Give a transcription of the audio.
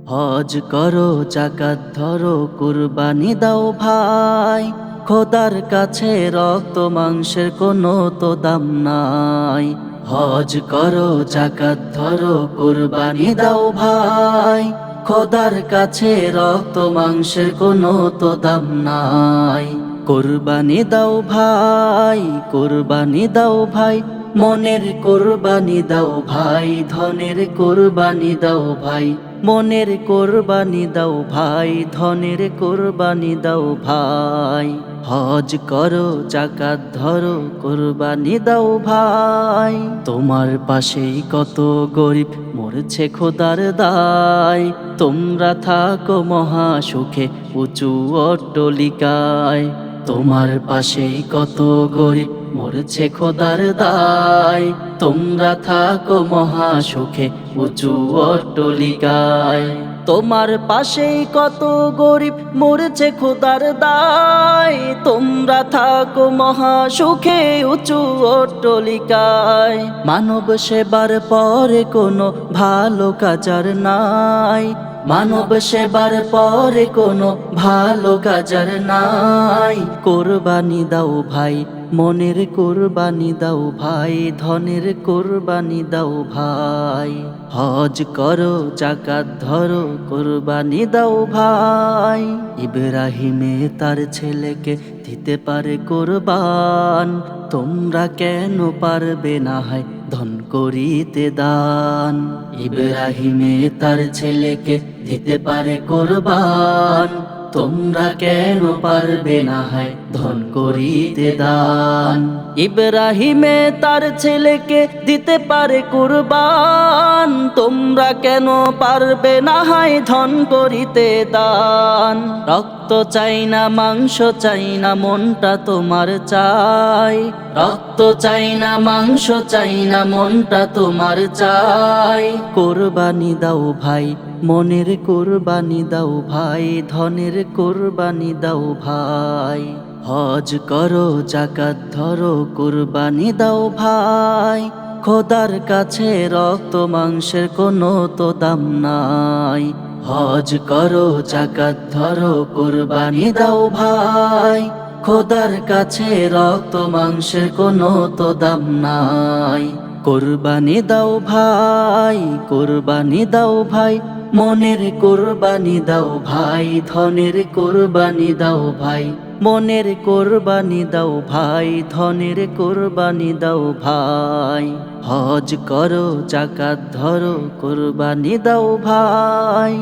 হজ করো, যাকাত ধরো, কুরবানি দাও ভাই। খোদার কাছে রক্ত মাংসের কোনো তো দাম নাই। হজ করো, যাকাত ধরো, কুরবানি দাও ভাই। খোদার কাছে রক্ত মাংসের কোনো তো দাম নাই। কুরবানি দাও ভাই, কুরবানি দাও ভাই, মনের কুরবানি দাও ভাই, ধনের কুরবানি দাও ভাই। মনের কুরবানি দাও ভাই, ধনের কুরবানি দাও ভাই। হজ করো, যাকাত ধরো, কুরবানি দাও ভাই। তোমার পাশেই কত গরিব মরছে খোদার দায়। তোমরা থাকো মহা সুখে উঁচু অট্টালিকায়। তোমার পাশেই কত গরিব মরছে খোদার দায়। তোমরা থাকো মহা সুখে উঁচু অট্টালিকায়। তোমার পাশেই কত গরিব মরছে খোদার দায়। তোমরা থাকো মহা সুখে উঁচু অট্টালিকায়। মানব সেবার পরে কোনো ভালো কাজ আর নাই। মানব সেবার পরে কোনো ভালো কাজ আর নাই। কোরবানি দাও ভাই, মনের কোরবানি দাও ভাই, ধনের কোরবানি দাও ভাই। হজ করো, যাকাত ধরো, কোরবানি দাও ভাই। ইব্রাহিমে তার ছেলেকে দিতে পারে কোরবান। তোমরা কেন পারবে না হয় ধন করিতে দান। ইব্রাহিমে তার ছেলেকে দিতে পারে কোরবান। তোমরা কেন পারবে না হয় ধন করিতে দান। ইব্রাহিমে তার ছেলেকে দিতে পারে কুরবান। তোমরা কেন পারবে না হয় ধন করিতে দান। রক্ত চাই না, মাংস চাই না, মনটা তোমার চাই। রক্ত চাই না, মাংস চাই না, মনটা তোমার চাই। কোরবানি দাও ভাই, মনের কোরবানি দাও ভাই, ধনের কোরবানি দাও ভাই। হজ করো, যাকাত ধরো, কোরবানি দাও ভাই। খোদার কাছে রক্ত মাংসের কোনো তো দাম নাই। হজ করো, যাকাত ধরো, কোরবানি দাও ভাই। খোদার কাছে রক্ত মাংসের কোনো তো দাম নাই। কোরবানি দাও ভাই, কোরবানি দাও ভাই, মনের কোরবানি দাও ভাই, ধনের কোরবানি দাও ভাই। মনের কোরবানি দাও ভাই, ধনের কোরবানি দাও ভাই। হজ করো, যাকাত ধরো, কোরবানি দাও ভাই।